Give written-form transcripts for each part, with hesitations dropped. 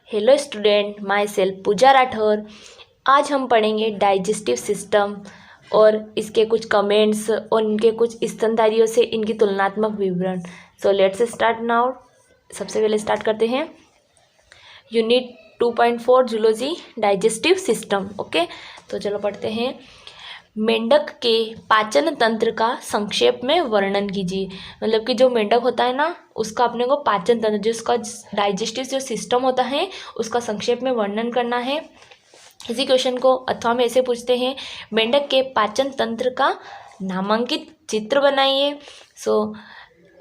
Hello student, my self पूजा राठौर। आज हम पढ़ेंगे डाइजेस्टिव सिस्टम और इसके कुछ कमेंट्स और इनके कुछ स्तनधारियों से इनकी तुलनात्मक विवरण। So let's start now. सबसे पहले स्टार्ट करते हैं unit 2.4 zoology digestive system. Okay, तो चलो पढ़ते हैं। मेंढक के पाचन तंत्र का संक्षेप में वर्णन कीजिए। मतलब कि जो मेंढक होता है ना, उसका अपने को पाचन तंत्र, जिसका डाइजेस्टिव जो सिस्टम होता है, उसका संक्षेप में वर्णन करना है। इसी क्वेश्चन को अथवा में ऐसे पूछते हैं, मेंढक के पाचन तंत्र का नामांकित चित्र बनाइए। So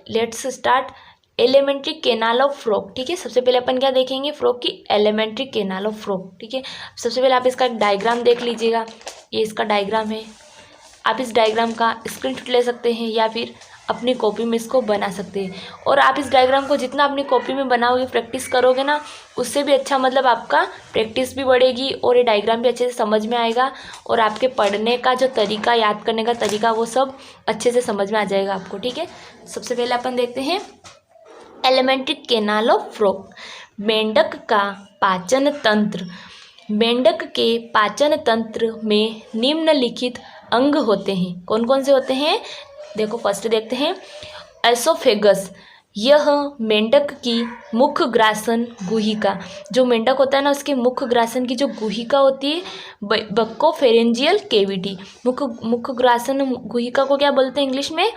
let's start. Alimentary canal of frog. ठीक है, सबसे पहले अपन क्या देखेंगे, फ्रॉग की एलिमेंट्री केनाल ऑफ फ्रॉग। ठीक है, सबसे पहले आप इसका डायग्राम देख लीजिएगा। ये इसका डायग्राम है। आप इस डायग्राम का स्क्रीनशॉट ले सकते हैं या फिर अपनी कॉपी में इसको बना सकते हैं। और आप इस डायग्राम को जितना अपनी कॉपी में बनाओगे, प्रैक्टिस करोगे ना, उससे भी अच्छा मतलब आपका प्रैक्टिस भी बढ़ेगी और ये डायग्राम भी अच्छे से समझ में आएगा और आपके पढ़ने का जो तरीका, याद करने का तरीका, वो सब अच्छे से समझ में आ जाएगा आपको। ठीक है, सबसे पहले अपन देखते हैं एलिमेंट्री केनाल ऑफ फ्रॉग। मेंढक का पाचन तंत्र। मेंढक के पाचन तंत्र में निम्नलिखित अंग होते हैं। कौन कौन से होते हैं? देखो, फर्स्ट देखते हैं एसोफेगस। यह मेंढक की मुख्य ग्रासन गुहिका। जो मेंढक होता है ना, उसके मुख्य ग्रासन की जो गुहिका होती है, बक्कोफेरेंजियल केविटी। मुख्य ग्रासन गुहिका को क्या बोलते हैं इंग्लिश में?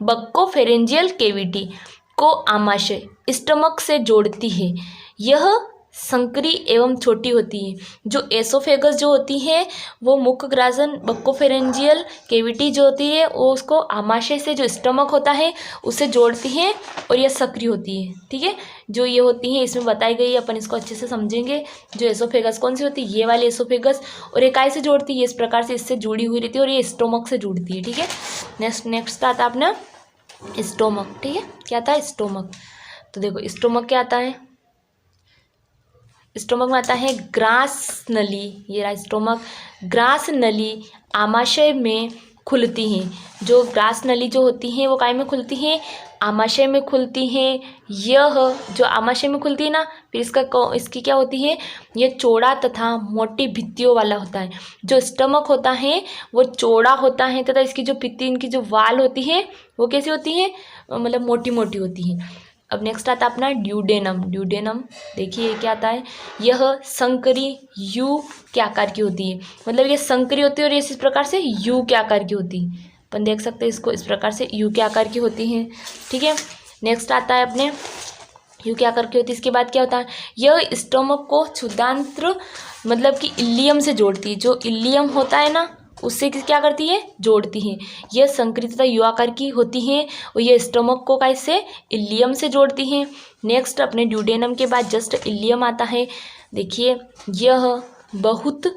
बक्कोफेरेंजियल केविटी को आमाशय स्टमक से जोड़ती है। यह संकरी एवं छोटी होती है। जो एसोफेगस जो होती है, वो मुख्य ग्रासन बक्कोफेरेंजियल केविटी जो होती है, वो उसको आमाशय से, जो स्टमक होता है, उससे जोड़ती है और यह सक्रिय होती है। ठीक है, जो ये होती है इसमें बताई गई है, अपन इसको अच्छे से समझेंगे। जो एसोफेगस कौन सी होती है? ये वाली एसोफेगस। और ये काय से जोड़ती है? इस प्रकार से इससे जुड़ी हुई रहती है और ये स्टोमक से जुड़ती है। ठीक है, नेक्स्ट आता है अपना स्टोमक। ठीक है, क्या आता है? स्टोमक। तो देखो, स्टोमक क्या आता है? स्टोमक में आता है ग्रास नली। ये रहा स्टोमक। ग्रास नली आमाशय में खुलती हैं। जो ग्रास नली जो होती हैं, वो काय में खुलती हैं? आमाशय में खुलती हैं। यह जो आमाशय में खुलती है ना, फिर इसकी क्या होती है? यह चौड़ा तथा मोटी भित्तियों वाला होता है। जो स्टमक होता है वो चौड़ा होता है तथा इसकी जो भित्ति, इनकी जो वाल होती है, वो कैसी होती है? मतलब मोटी मोटी होती है। अब नेक्स्ट आता है अपना ड्यूडेनम। ड्यूडेनम देखिए क्या आता है? यह संकरी यू के आकार की होती है। मतलब ये संकरी होती है और इस प्रकार से यू के आकार की होती है। अपन देख सकते हैं इसको, इस प्रकार से यू के आकार की होती है। ठीक है, नेक्स्ट आता है अपने यू के आकार की होती है। इसके बाद क्या होता है? यह स्टोमक को क्षुद्रांत्र मतलब कि इलियम से जोड़ती है। जो इलियम होता है ना, उससे क्या करती है? जोड़ती है। यह संकरी तथा यू आकार की होती है और यह स्टोमक को कैसे? इलियम से जोड़ती है। नेक्स्ट अपने ड्यूडेनम के बाद जस्ट इलियम आता है। देखिए, यह बहुत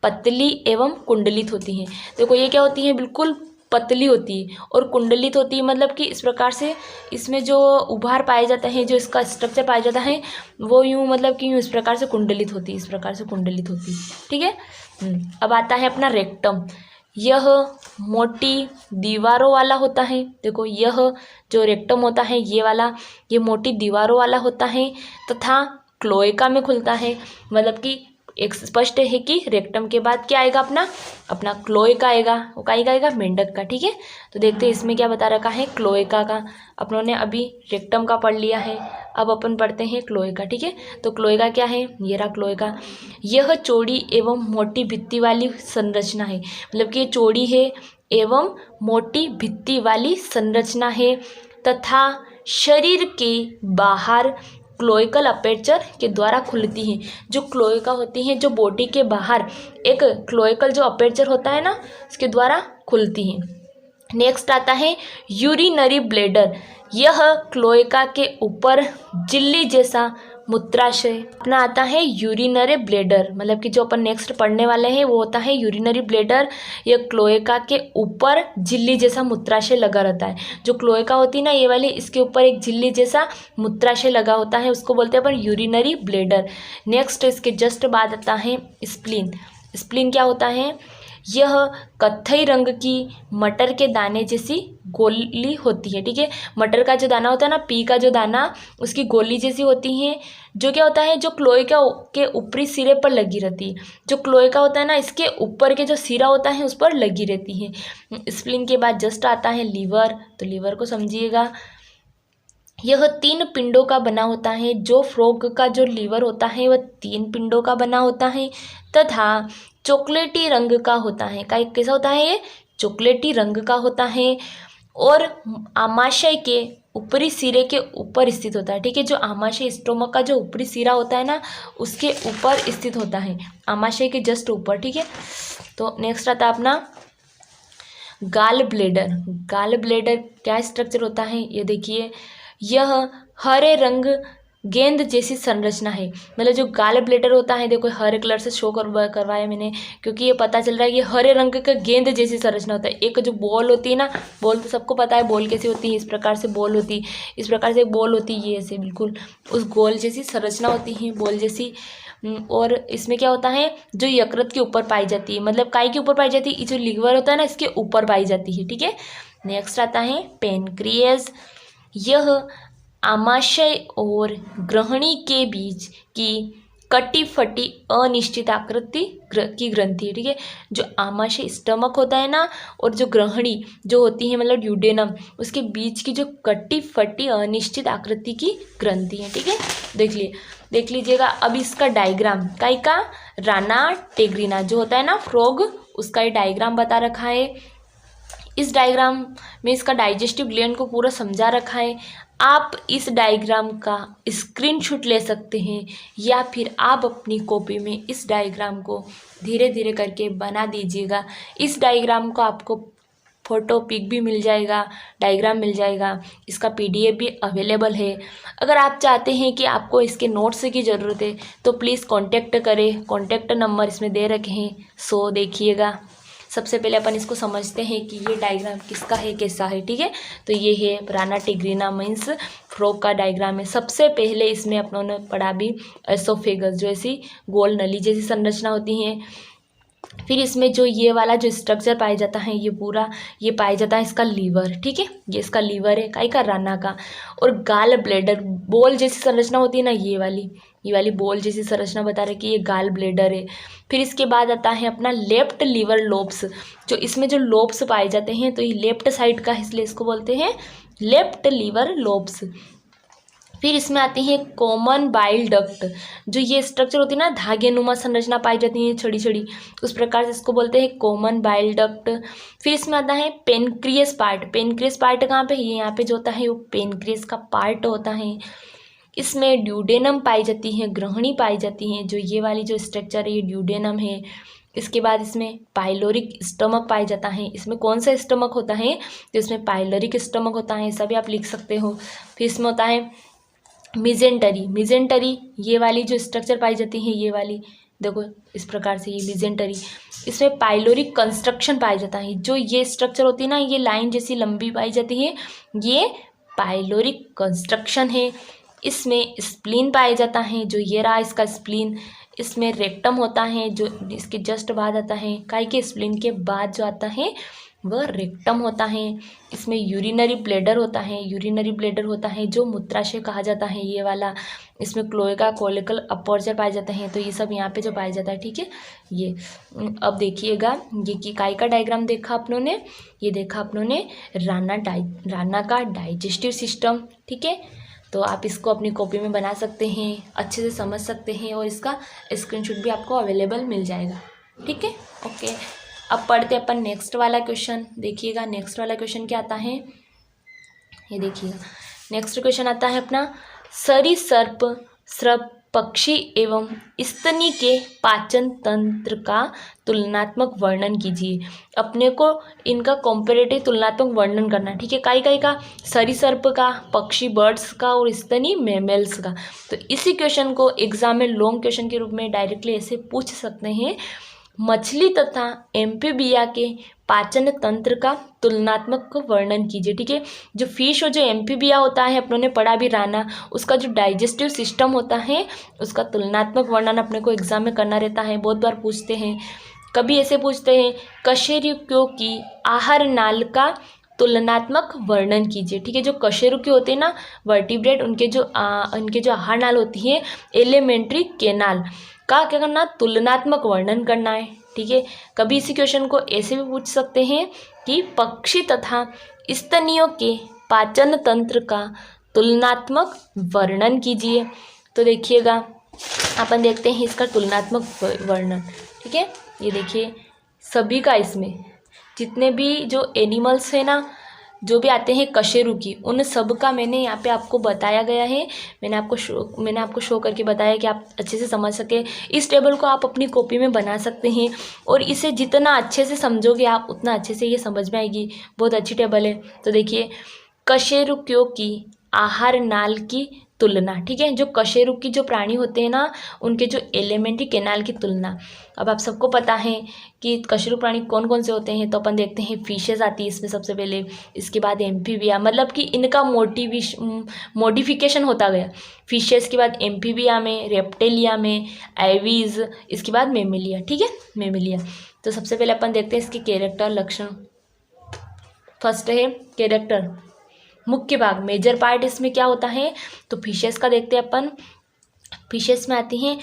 पतली एवं कुंडलित होती है। देखो, ये क्या होती है? बिल्कुल पतली होती है और कुंडलित होती है। मतलब कि इस प्रकार से इसमें जो उभार पाए जाता है, जो इसका स्ट्रक्चर पाया जाता है, वो यूँ मतलब कि यूँ इस प्रकार से कुंडलित होती है। इस प्रकार से कुंडलित होती है। ठीक है, अब आता है अपना रेक्टम। यह मोटी दीवारों वाला होता है। देखो, यह जो रेक्टम होता है, ये वाला, ये मोटी दीवारों वाला होता है तथा क्लोएका में खुलता है। मतलब कि एक स्पष्ट है कि रेक्टम के बाद क्या आएगा? अपना क्लोएका आएगा। वो का आएगा? मेंढक का। ठीक है, तो देखते हैं इसमें क्या बता रखा है क्लोएका का। अपनों ने अभी रेक्टम का पढ़ लिया है, अब अपन पढ़ते हैं क्लोएका। ठीक है, तो क्लोएका क्या है? ये रहा क्लोएका। यह चौड़ी एवं मोटी भित्ति वाली संरचना है। मतलब कि ये चौड़ी है एवं मोटी भित्ति वाली संरचना है तथा शरीर के बाहर क्लोइकल अपेचर के द्वारा खुलती हैं। जो क्लोइका होती हैं, जो बॉडी के बाहर एक क्लोइकल जो अपेचर होता है ना, उसके द्वारा खुलती हैं। नेक्स्ट आता है यूरिनरी ब्लैडर। यह क्लोइका के ऊपर झिल्ली जैसा मूत्राशय। अपना आता है यूरिनरी ब्लैडर। मतलब कि जो अपन नेक्स्ट पढ़ने वाले हैं वो होता है यूरिनरी ब्लैडर। यह क्लोएका के ऊपर झिल्ली जैसा मूत्राशय लगा रहता है। जो क्लोएका होती है ना, ये वाली, इसके ऊपर एक झिल्ली जैसा मूत्राशय लगा होता है, उसको बोलते हैं अपन यूरिनरी ब्लैडर। नेक्स्ट इसके जस्ट बाद आता है स्प्लीन। स्प्लीन क्या होता है? यह कत्थई रंग की मटर के दाने जैसी गोली होती है। ठीक है, मटर का जो दाना होता है ना, पी का जो दाना, उसकी गोली जैसी होती है, जो क्या होता है, जो क्लोएका के ऊपरी सिरे पर लगी रहती है। जो क्लोएका होता है ना, इसके ऊपर के जो सिरा होता है उस पर लगी रहती है। स्प्लीन के बाद जस्ट आता है लीवर, तो लीवर को समझिएगा। यह 3 पिंडों का बना होता है। जो फ्रॉग का जो लीवर होता है वह 3 पिंडों का बना होता है तथा चॉकलेटी रंग का होता है। कैसा होता है ये? चॉकलेटी रंग का होता है और आमाशय के ऊपरी सिरे के ऊपर स्थित होता है। ठीक है, जो आमाशय स्टोमक का जो ऊपरी सिरा होता है ना, उसके ऊपर स्थित होता है, आमाशय के जस्ट ऊपर। ठीक है, तो नेक्स्ट आता है अपना गाल ब्लेडर। गाल ब्लेडर क्या स्ट्रक्चर होता है, ये देखिए। यह हरे रंग गेंद जैसी संरचना है। मतलब जो गाल ब्लेडर होता है, देखो हरे कलर से शो करवाया मैंने, क्योंकि ये पता चल रहा है कि हरे रंग का गेंद जैसी संरचना होता है। एक जो बॉल होती है ना, बॉल तो सबको पता है बॉल कैसी होती है, इस प्रकार से बॉल होती है, इस प्रकार से बॉल होती है, ये ऐसे बिल्कुल उस गोल जैसी संरचना होती है, बॉल जैसी। और इसमें क्या होता है, जो यकृत के ऊपर पाई जाती है, मतलब काय के ऊपर पाई जाती है, जो लीवर होता है ना, इसके ऊपर पाई जाती है। ठीक है, नेक्स्ट आता है पेनक्रियाज। यह आमाशय और ग्रहणी के बीच की कटी फटी अनिश्चित आकृति की ग्रंथि है। ठीक है, जो आमाशय स्टमक होता है ना, और जो ग्रहणी जो होती है मतलब ड्यूडेनम, उसके बीच की जो कटी फटी अनिश्चित आकृति की ग्रंथि है। ठीक है, देख लीजिएगा। अब इसका डायग्राम काई का, राना टेग्रिना जो होता है ना फ्रॉग, उसका ये डायग्राम बता रखा है। इस डायग्राम में इसका डाइजेस्टिव ग्लैंड को पूरा समझा रखा है। आप इस डायग्राम का स्क्रीनशॉट ले सकते हैं या फिर आप अपनी कॉपी में इस डायग्राम को धीरे धीरे करके बना दीजिएगा। इस डायग्राम को आपको फोटो पिक भी मिल जाएगा, डायग्राम मिल जाएगा, इसका पीडीएफ भी अवेलेबल है। अगर आप चाहते हैं कि आपको इसके नोट्स की ज़रूरत है तो प्लीज़ कांटेक्ट करें, कांटेक्ट नंबर इसमें दे रखे हैं, सो देखिएगा। सबसे पहले अपन इसको समझते हैं कि ये डायग्राम किसका है, कैसा है। ठीक है, तो ये है राना टेग्रिना मीन्स फ्रॉग का डायग्राम है। सबसे पहले इसमें अपनों ने पढ़ा भी एसोफेगस, जो ऐसी गोल नली जैसी संरचना होती है। फिर इसमें जो ये वाला जो स्ट्रक्चर पाया जाता है, ये पूरा ये पाया जाता है इसका लीवर। ठीक है, ये इसका लीवर है काई का, राना का। और गाल ब्लेडर बॉल जैसी संरचना होती है ना, ये वाली बॉल जैसी संरचना बता रहे कि ये गाल ब्लेडर है। फिर इसके बाद आता है अपना लेफ्ट लीवर लोब्स, जो इसमें जो लोब्स पाए जाते हैं, तो ये लेफ्ट साइड का है, इसलिए इसको बोलते हैं लेफ्ट लीवर लोब्स। फिर इसमें आती है कॉमन बाइल डक्ट, जो ये स्ट्रक्चर होती है ना, धागे नुमा संरचना पाई जाती है छड़ी छड़ी, उस प्रकार से इसको बोलते हैं कॉमन बाइल डक्ट। फिर इसमें आता है पेनक्रियस पार्ट। पेनक्रियस पार्ट कहाँ पे है, ये यहाँ पे जो होता है वो पेनक्रियस का पार्ट होता है। इसमें ड्यूडेनम पाई जाती है, ग्रहणी पाई जाती हैं, जो ये वाली जो स्ट्रक्चर है ये ड्यूडेनम है। इसके बाद इसमें पाइलोरिक स्टमक पाया जाता है। इसमें कौन सा स्टमक होता है, तो इसमें पाइलोरिक स्टमक होता है, ऐसा भी आप लिख सकते हो। फिर इसमें होता है मिजेंटरी, ये वाली जो स्ट्रक्चर पाई जाती है, ये वाली देखो इस प्रकार से, ये मिजेंटरी। इसमें पाइलोरिक कंस्ट्रक्शन पाया जाता है, जो ये स्ट्रक्चर होती है ना, ये लाइन जैसी लंबी पाई जाती है, ये पाइलोरिक कंस्ट्रक्शन है। इसमें स्प्लीन पाया जाता है, जो ये रहा इसका स्प्लीन। इसमें रेक्टम होता है, जो इसके जस्ट बाद आता है, काई के स्प्लीन के बाद जो आता है वह रेक्टम होता है। इसमें यूरिनरी ब्लैडर होता है, जो मूत्राशय कहा जाता है, ये वाला। इसमें क्लोएका कोलिकल अपर्चर पाए जाते हैं, तो ये सब यहाँ पे जो पाया जाता है। ठीक है, ये अब देखिएगा, ये कि काय का डायग्राम देखा अपनों ने, ये देखा अपनों ने राना का डाइजेस्टिव सिस्टम। ठीक है, तो आप इसको अपनी कॉपी में बना सकते हैं, अच्छे से समझ सकते हैं, और इसका स्क्रीनशॉट भी आपको अवेलेबल मिल जाएगा। ठीक है, ओके। अब पढ़ते अपन नेक्स्ट वाला क्वेश्चन। देखिएगा नेक्स्ट वाला क्वेश्चन क्या आता है, ये देखिएगा। नेक्स्ट क्वेश्चन आता है अपना सरीसृप पक्षी एवं स्तनी के पाचन तंत्र का तुलनात्मक वर्णन कीजिए। अपने को इनका कॉम्पेरेटिव तुलनात्मक वर्णन करना है। ठीक है, काई का, सरीसृप का, पक्षी बर्ड्स का, और स्तनी मैमल्स का। तो इसी क्वेश्चन को एग्जाम में लॉन्ग क्वेश्चन के रूप में डायरेक्टली ऐसे पूछ सकते हैं, मछली तथा एम्फीबिया के पाचन तंत्र का तुलनात्मक वर्णन कीजिए। ठीक है, जो फिश और जो एम्फीबिया होता है, अपनों ने पढ़ा भी राना, उसका जो डाइजेस्टिव सिस्टम होता है उसका तुलनात्मक वर्णन अपने को एग्जाम में करना रहता है, बहुत बार पूछते हैं। कभी ऐसे पूछते हैं कशेरुकियों की आहार नाल का तुलनात्मक वर्णन कीजिए। ठीक है, जो कशेरुकी होते हैं ना वर्टिब्रेट, उनके जो आहार नाल होती है एलिमेंट्री केनाल का क्या करना, तुलनात्मक वर्णन करना है। ठीक है, कभी इसी क्वेश्चन को ऐसे भी पूछ सकते हैं कि पक्षी तथा स्तनियों के पाचन तंत्र का तुलनात्मक वर्णन कीजिए। तो देखिएगा अपन देखते हैं इसका तुलनात्मक वर्णन। ठीक है, ये देखिए सभी का, इसमें जितने भी जो एनिमल्स हैं ना, जो भी आते हैं कशेरुकी, उन सब का मैंने यहाँ पे आपको बताया गया है। मैंने आपको शो करके बताया कि आप अच्छे से समझ सके। इस टेबल को आप अपनी कॉपी में बना सकते हैं और इसे जितना अच्छे से समझोगे आप उतना अच्छे से ये समझ में आएगी। बहुत अच्छी टेबल है। तो देखिए कशेरुकियों की आहार नाल की तुलना। ठीक है, जो कशेरुकी जो प्राणी होते हैं ना, उनके जो एलिमेंट्री केनाल की तुलना। अब आप सबको पता है कि कशेरुक प्राणी कौन कौन से होते हैं। तो अपन देखते हैं फिशेस आती है इसमें सबसे पहले, इसके बाद एम्फीबिया, मतलब कि इनका मॉडिफिकेशन होता गया। फिशेस के बाद एम्फीबिया में, रेप्टेलिया में, एवीज, इसके बाद मेमिलिया। ठीक है, मेमिलिया। तो सबसे पहले अपन देखते हैं इसके कैरेक्टर लक्षण। फर्स्ट है कैरेक्टर, मुख्य भाग, मेजर पार्ट इसमें क्या होता है। तो फिशेस का देखते हैं अपन। फिशेस में आती हैं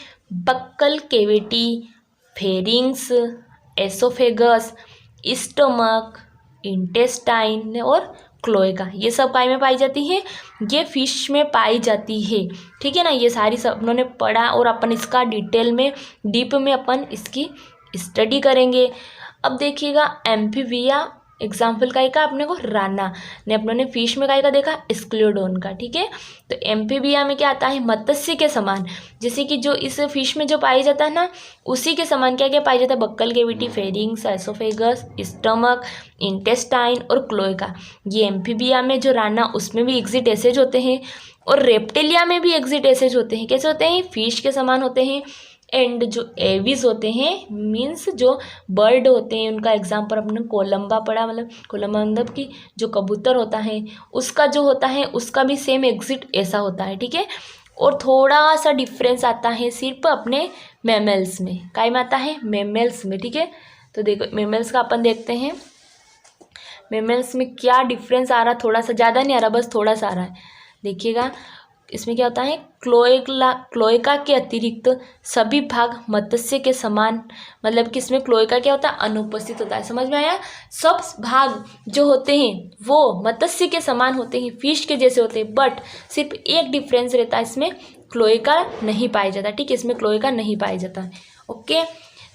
buccal cavity, pharynx, oesophagus, stomach, intestine और क्लोएका। ये सब काय में पाई जाती है, ये फिश में पाई जाती है। ठीक है ना, ये सारी सब उन्होंने पढ़ा और अपन इसका डिटेल में डीप में अपन इसकी स्टडी करेंगे। अब देखिएगा एम्फीबिया, एग्जाम्पल का का अपने को राना ने, अपनों ने फिश में का देखा स्क्लियोडोन का। ठीक है, तो एम्फीबिया में क्या आता है, मत्स्य के समान, जैसे कि जो इस फिश में जो पाया जाता है ना, उसी के समान क्या क्या पाया जाता है, buccal cavity, pharynx, oesophagus, stomach, intestine और क्लोएका। ये एम्फीबिया में जो राना, उसमें भी एग्जिट एसेज होते हैं और रेप्टेलिया में भी एग्जिट एसेज होते हैं। कैसे होते हैं, फिश के समान होते हैं। एंड जो एविस होते हैं, मीन्स जो बर्ड होते हैं, उनका एग्जाम्पल अपने कोलंबा पढ़ा, मतलब कोलंबा मतलब कि जो कबूतर होता है, उसका जो होता है उसका भी सेम एग्जिट ऐसा होता है। ठीक है, और थोड़ा सा डिफरेंस आता है सिर्फ अपने मैमल्स में। काय में आता है, मैमल्स में। ठीक है, तो देखो मैमल्स का अपन देखते हैं, मैमल्स में क्या डिफरेंस आ रहा, थोड़ा सा, ज़्यादा नहीं आ रहा, बस थोड़ा सा आ रहा है। देखिएगा इसमें क्या होता है, क्लोएका के अतिरिक्त सभी भाग मत्स्य के समान, मतलब कि इसमें क्लोएका क्या होता है, अनुपस्थित होता है। समझ में आया, सब भाग जो होते हैं वो मत्स्य के समान होते हैं, फिश के जैसे होते हैं, बट सिर्फ एक डिफरेंस रहता है, इसमें क्लोएका नहीं पाया जाता। ठीक है, इसमें क्लोएका नहीं पाया जाता है। ओके,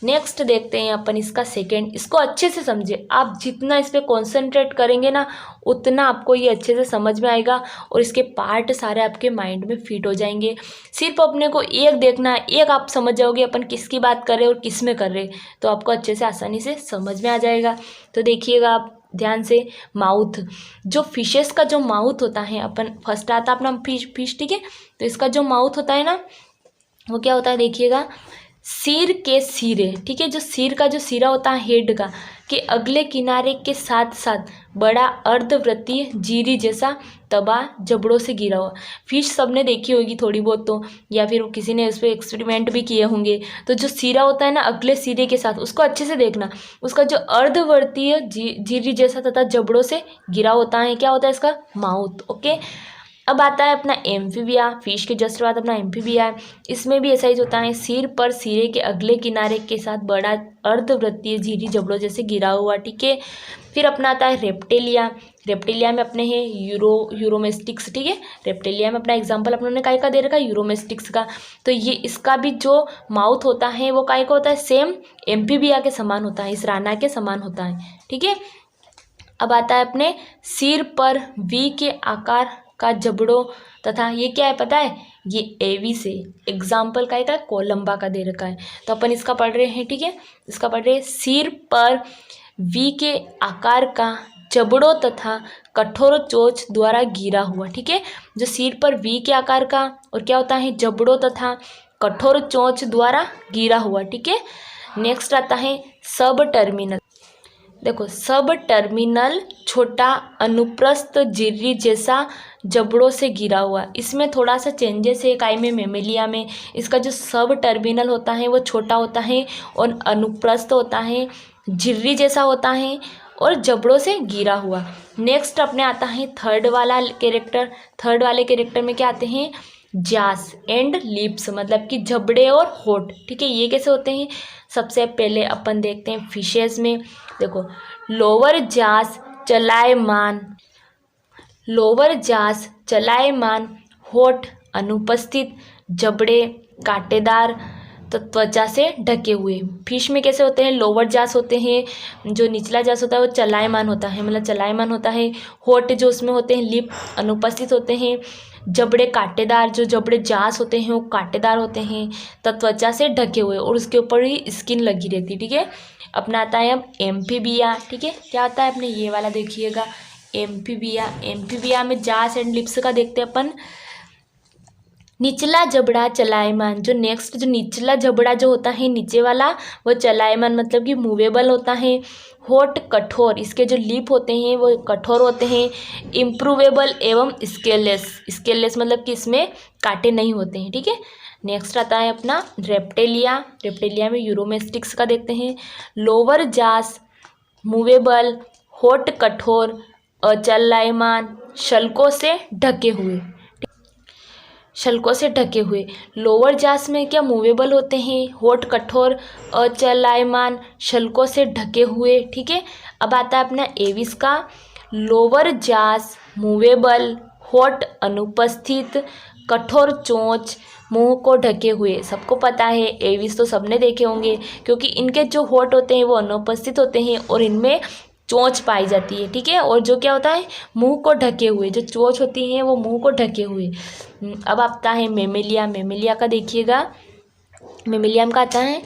नेक्स्ट देखते हैं अपन इसका सेकेंड। इसको अच्छे से समझे, आप जितना इस पर कॉन्सेंट्रेट करेंगे ना उतना आपको ये अच्छे से समझ में आएगा और इसके पार्ट सारे आपके माइंड में फिट हो जाएंगे। सिर्फ अपने को एक देखना है, एक आप समझ जाओगे अपन किसकी बात कर रहे और किस में कर रहे, तो आपको अच्छे से आसानी से समझ में आ जाएगा। तो देखिएगा आप ध्यान से, माउथ, जो फिशेस का जो माउथ होता है, अपन फर्स्ट आता अपना फिश। ठीक है, तो इसका जो माउथ होता है ना, वो क्या होता है, देखिएगा सिर के सिरे। ठीक है, जो सिर का जो सिरा होता है हेड का, के अगले किनारे के साथ साथ बड़ा अर्धवृत्तीय जीरी जैसा तबा जबड़ों से गिरा हुआ। फिश सबने देखी होगी थोड़ी बहुत तो, या फिर किसी ने उस पर एक्सपेरिमेंट भी किए होंगे। तो जो सिरा होता है ना अगले सिरे के साथ, उसको अच्छे से देखना, उसका जो अर्धवर्तीय जीरी जैसा तथा जबड़ों से गिरा होता है, क्या होता है इसका, माउथ। ओके, अब आता है अपना एम्फीबिया, फिश के जस्ट बाद अपना एम्फीबिया है। इसमें भी ऐसा ही होता है, सिर पर सिरे के अगले किनारे के साथ बड़ा अर्धवृत्तीय झिरी जबड़ों जैसे गिरा हुआ। ठीक है, फिर अपना आता है रेप्टेलिया। रेप्टेलिया में अपने हैं यूरोमेस्टिक्स। ठीक है, रेप्टेलिया में अपना एग्जाम्पल अपने काय का दे रखा है, यूरोमेस्टिक्स का। तो ये इसका भी जो माउथ होता है वो काय का होता है, सेम एम्फीबिया के समान होता है, इस राना के समान होता है। ठीक है, अब आता है अपने सिर पर वी के आकार का जबड़ों तथा ये क्या है पता है, ये एवी से एग्जाम्पल का है, कोलंबा का दे रखा है। तो अपन इसका पढ़ रहे हैं। ठीक है, इसका पढ़ रहे हैं, सिर पर वी के आकार का जबड़ों तथा कठोर चोंच द्वारा गिरा हुआ। ठीक है, जो सिर पर वी के आकार का और क्या होता है, जबड़ों तथा कठोर चोंच द्वारा गिरा हुआ। ठीक है, नेक्स्ट आता है सब टर्मिनल। देखो, सब टर्मिनल छोटा अनुप्रस्थ झिर्री जैसा जबड़ों से घिरा हुआ। इसमें थोड़ा सा चेंजेस है काई में मेमेलिया में। इसका जो सब टर्मिनल होता है वो छोटा होता है और अनुप्रस्थ होता है, झिर्री जैसा होता है और जबड़ों से घिरा हुआ। नेक्स्ट अपने आता है थर्ड वाला कैरेक्टर। थर्ड वाले कैरेक्टर में क्या आते हैं? जास एंड लिप्स, मतलब कि जबड़े और होठ। ठीक है, ये कैसे होते हैं? सबसे पहले अपन देखते हैं फिशेस में। देखो, लोअर जास चलायमान, लोअर जास चलायमान, होठ अनुपस्थित, जबड़े कांटेदार तो त्वचा से ढके हुए। फिश में कैसे होते हैं? लोअर जास होते हैं, जो निचला जास होता है वो चलायमान होता है, मतलब चलायमान होता है। होठ जो उसमें होते हैं, लिप अनुपस्थित होते हैं। जबड़े कांटेदार, जो जबड़े जास होते हैं वो कांटेदार होते हैं, तो त्वचा से ढके हुए और उसके ऊपर ही स्किन लगी रहती है। ठीक है, अपना आता है अब एम्फीबिया। ठीक है, क्या आता है अपने ये वाला देखिएगा, एम्फीबिया। एम्फीबिया में जास एंड लिप्स का देखते हैं अपन। निचला जबड़ा चलायमान, जो नेक्स्ट जो निचला जबड़ा जो होता है नीचे वाला वो चलायमान, मतलब कि मूवेबल होता है। होठ कठोर, इसके जो लिप होते हैं वो कठोर होते हैं। इम्प्रूवेबल एवं स्केललेस, स्केललेस मतलब कि इसमें कांटे नहीं होते हैं। ठीक है, नेक्स्ट आता है अपना रेप्टेलिया। रेप्टेलिया में यूरोमेस्टिक्स का देखते हैं। लोअर जास मूवेबल, होठ कठोर, अचलायमान, शल्कों से ढके हुए, शल्कों से ढके हुए। लोअर जास में क्या मूवेबल होते हैं, होठ कठोर, अचलायमान, शल्कों से ढके हुए। ठीक है, अब आता है अपना एविस का। लोअर जास मूवेबल, होठ अनुपस्थित, कठोर चोंच, मुंह को ढके हुए। सबको पता है एविस तो सबने देखे होंगे, क्योंकि इनके जो होठ होते हैं वो अनुपस्थित होते हैं और इनमें चोंच पाई जाती है। ठीक है, और जो क्या होता है, मुंह को ढके हुए, जो चोंच होती है वो मुंह को ढके हुए। अब आता है मेमेलिया। मेमेलिया का देखिएगा, मेमेलिया का आता है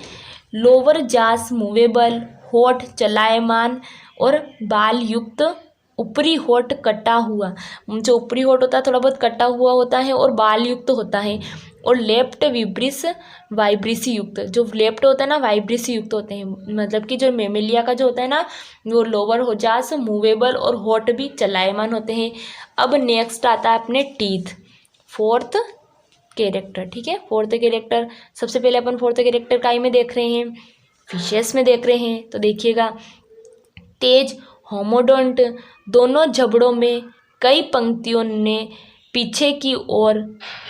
लोअर जास मूवेबल, होठ चलायमान और बाल युक्त, ऊपरी होठ कटा हुआ। जो ऊपरी होठ होता है थोड़ा बहुत कटा हुआ होता है और बाल युक्त होता है। और लेफ्ट विब्रिस वाइब्रिसी युक्त, जो लेफ्ट होता है ना वाइब्रिसी युक्त होते हैं। मतलब कि जो मेमेलिया का जो होता है ना वो लोअर हो जास मूवेबल और होठ भी चलायमान होते हैं। अब नेक्स्ट आता है अपने टीथ, फोर्थ कैरेक्टर। ठीक है, फोर्थ कैरेक्टर सबसे पहले अपन फोर्थ कैरेक्टर काई में देख रहे हैं, फिशेस में देख रहे हैं। तो देखिएगा, तेज होमोडोंट, दोनों जबड़ों में कई पंक्तियों ने पीछे की ओर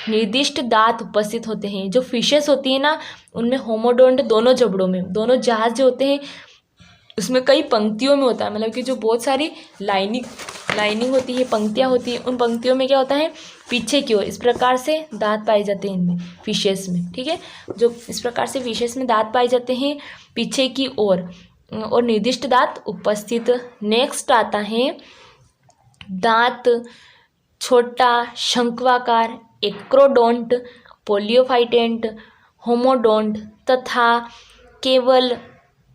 निर्दिष्ट दांत उपस्थित होते हैं। जो फिशेस होती है ना उनमें होमोडोंट दोनों जबड़ों में, दोनों जहाज जो होते हैं उसमें कई पंक्तियों में होता है, मतलब कि जो बहुत सारी लाइनिंग होती है, पंक्तियाँ होती हैं, उन पंक्तियों में क्या होता है, पीछे की ओर इस प्रकार से दांत पाए जाते हैं इनमें, फिशेस में। ठीक है, जो इस प्रकार से फिशेस में दांत पाए जाते हैं पीछे की ओर और निर्दिष्ट दांत उपस्थित। नेक्स्ट आता है दांत छोटा शंक्वाकार, एक्रोडोंट, पोलियोफाइटेंट, होमोडोंट तथा केवल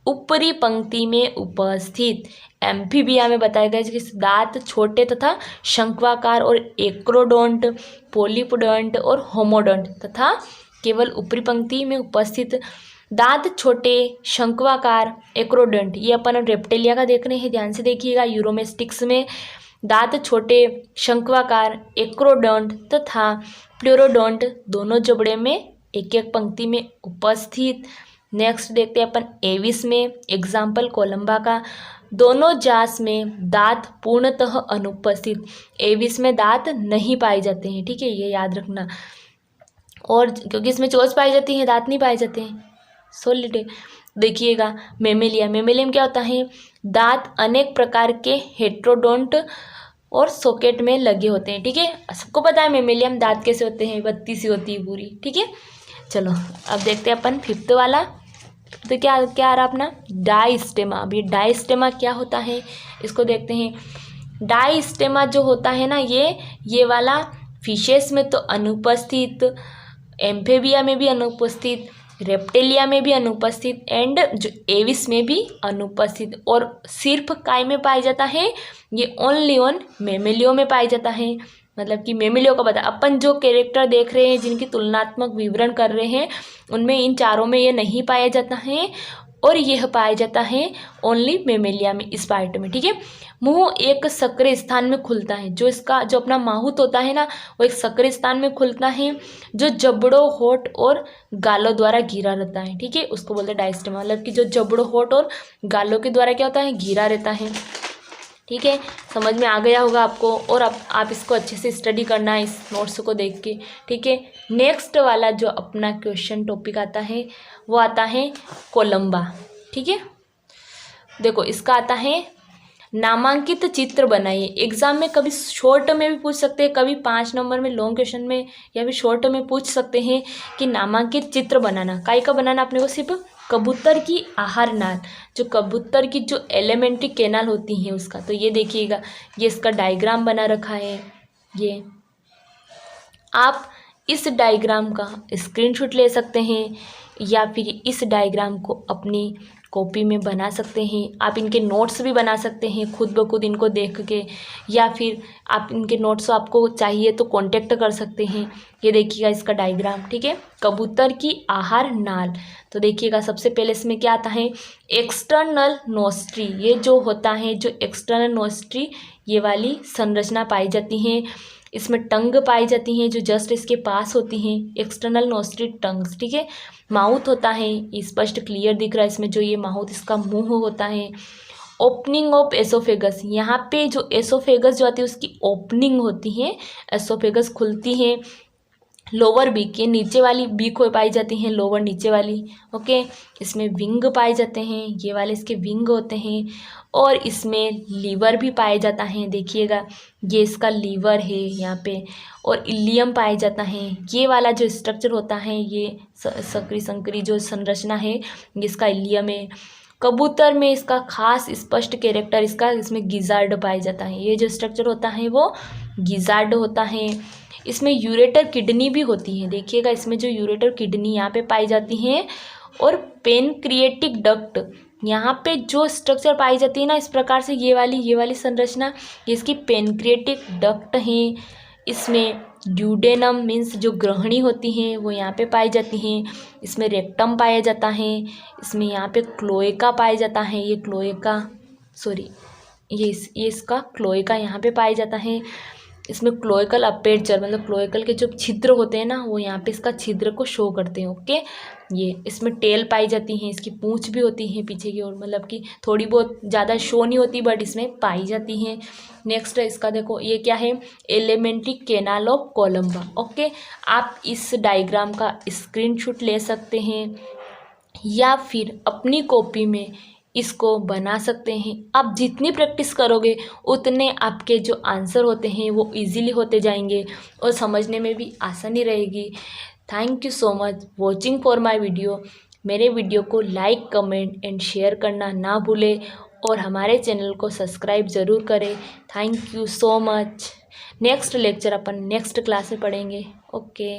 ऊपरी पंक्ति में उपस्थित। एम्फीबिया में बताया गया है कि दांत छोटे तथा शंक्वाकार और एक्रोडोंट, पोलिपोडोंट और होमोडोंट तथा केवल ऊपरी पंक्ति में उपस्थित। दांत छोटे शंक्वाकार एक्रोडोंट, ये अपन रेप्टेलिया का देख रहे हैं, ध्यान से देखिएगा। यूरोमेस्टिक्स में दांत छोटे शंक्वाकार एक्रोडोंट तथा प्लेरोडोंट, दोनों जबड़े में एक एक पंक्ति में उपस्थित। नेक्स्ट देखते हैं अपन एविस में, एग्जाम्पल कोलंबा का। दोनों जास में दांत पूर्णतः अनुपस्थित, एविस में दांत नहीं पाए जाते हैं। ठीक है, ये याद रखना। और क्योंकि इसमें चोंच पाई जाती है, दांत नहीं पाए जाते हैं। सॉलिड देखिएगा, मेमेलिया। मेमेलिया में क्या होता है, दांत अनेक प्रकार के हेट्रोडोंट और सॉकेट में लगे होते हैं। ठीक है, सबको पता है मेमेलिया में दांत कैसे होते हैं, बत्ती सी होती है पूरी। ठीक है, चलो अब देखते हैं अपन फिफ्थ वाला। तो क्या क्या आ रहा अपना, डाइस्टेमा। अब ये डाइस्टेमा क्या होता है इसको देखते हैं। डाइस्टेमा जो होता है ना, ये वाला फिशेस में तो अनुपस्थित, एम्फेबिया में भी अनुपस्थित, रेप्टेलिया में भी अनुपस्थित एंड जो एविस में भी अनुपस्थित, और सिर्फ काय में पाया जाता है, ये ओनली ऑन मेमेलियो में पाया जाता है। मतलब कि मेमेलियो का बता, अपन जो कैरेक्टर देख रहे हैं जिनकी तुलनात्मक विवरण कर रहे हैं उनमें इन चारों में ये नहीं पाया जाता है, और यह पाया जाता है ओनली मेमेलिया में, इस पार्ट में, ठीक है। मुंह एक सक्रिय स्थान में खुलता है, जो इसका जो अपना माहुत होता है ना वो एक सक्रिय स्थान में खुलता है, जो जबड़ों, होठ और गालों द्वारा घिरा रहता है, ठीक है। उसको बोलते हैं डायस्टेमा, मतलब कि जो जबड़ों, होठ और गालों के द्वारा क्या होता है, घिरा रहता है, ठीक है। समझ में आ गया होगा आपको, और अब आप इसको अच्छे से स्टडी करना है इस नोट्स को देख के, ठीक है। नेक्स्ट वाला जो अपना क्वेश्चन टॉपिक आता है वो आता है कोलंबा, ठीक है। देखो इसका आता है नामांकित चित्र बनाइए। एग्जाम में कभी शॉर्ट में भी पूछ सकते हैं, कभी 5 नंबर में लॉन्ग क्वेश्चन में या फिर शॉर्ट में पूछ सकते हैं कि नामांकित चित्र बनाना, काय का बनाना अपने को, सिर्फ कबूतर की आहार नाल, जो कबूतर की जो एलिमेंट्री कैनाल होती हैं उसका। तो ये देखिएगा, ये इसका डायग्राम बना रखा है, ये आप इस डायग्राम का स्क्रीनशॉट ले सकते हैं या फिर इस डायग्राम को अपनी कॉपी में बना सकते हैं। आप इनके नोट्स भी बना सकते हैं खुद ब खुद इनको देख के, या फिर आप इनके नोट्स आपको चाहिए तो कांटेक्ट कर सकते हैं। ये देखिएगा इसका डायग्राम, ठीक है, कबूतर की आहार नाल। तो देखिएगा सबसे पहले इसमें क्या आता है, एक्सटर्नल नोस्ट्री, ये जो होता है, जो एक्सटर्नल नोस्ट्री ये वाली संरचना पाई जाती है। इसमें टंग पाई जाती हैं जो जस्ट इसके पास होती हैं, एक्सटर्नल नोस्ट्री टंग्स, ठीक है। माउथ होता है, स्पष्ट क्लियर दिख रहा है इसमें, जो ये माउथ इसका मुंह होता है। ओपनिंग ऑफ एसोफेगस, यहाँ पे जो एसोफेगस जो आती है उसकी ओपनिंग होती है, एसोफेगस खुलती है। लोअर बीक, ये नीचे वाली बीक हो पाई जाती हैं, लोअर नीचे वाली, ओके। इसमें विंग पाए जाते हैं, ये वाले इसके विंग होते हैं। और इसमें लीवर भी पाया जाता है, देखिएगा ये इसका लीवर है यहाँ पे। और इलियम पाया जाता है, ये वाला जो स्ट्रक्चर होता है, ये सक्रिय संकरी जो संरचना है ये इसका इलियम है। कबूतर में इसका खास स्पष्ट कैरेक्टर इसका, इसमें गिजार्ड पाया जाता है, ये जो स्ट्रक्चर होता है वो गिजार्ड होता है। इसमें यूरेटर किडनी भी होती है, देखिएगा इसमें जो यूरेटर किडनी यहाँ पे पाई जाती हैं। और पेनक्रिएटिक डक्ट, यहाँ पे जो स्ट्रक्चर पाई जाती है ना इस प्रकार से, ये वाली संरचना, ये इसकी पेनक्रिएटिक डक्ट है। इसमें ड्यूडेनम मीन्स जो ग्रहणी होती हैं वो यहाँ पे पाई जाती हैं। इसमें रेक्टम पाया जाता है। इसमें यहाँ पे क्लोएका पाया जाता है, ये क्लोएका, सॉरी ये इसका क्लोएका यहाँ पे पाया जाता है। इसमें क्लोएकल अपेर्चर, मतलब क्लोएकल के जो छिद्र होते हैं ना वो यहाँ पे इसका छिद्र को शो करते हैं, ओके। ये इसमें टेल पाई जाती है, इसकी पूंछ भी होती है पीछे की ओर, मतलब कि थोड़ी बहुत ज़्यादा शो नहीं होती बट इसमें पाई जाती हैं। नेक्स्ट है इसका, देखो ये क्या है, alimentary canal of Columba, okay. आप इस डायग्राम का स्क्रीनशॉट ले सकते हैं या फिर अपनी कॉपी में इसको बना सकते हैं। आप जितनी प्रैक्टिस करोगे उतने आपके जो आंसर होते हैं वो इजीली होते जाएंगे और समझने में भी आसानी रहेगी। Thank you so much watching for my video. मेरे वीडियो को लाइक, कमेंट एंड शेयर करना ना भूलें और हमारे चैनल को सब्सक्राइब ज़रूर करें। Thank you so much. Next lecture upon next class में पढ़ेंगे, ओके।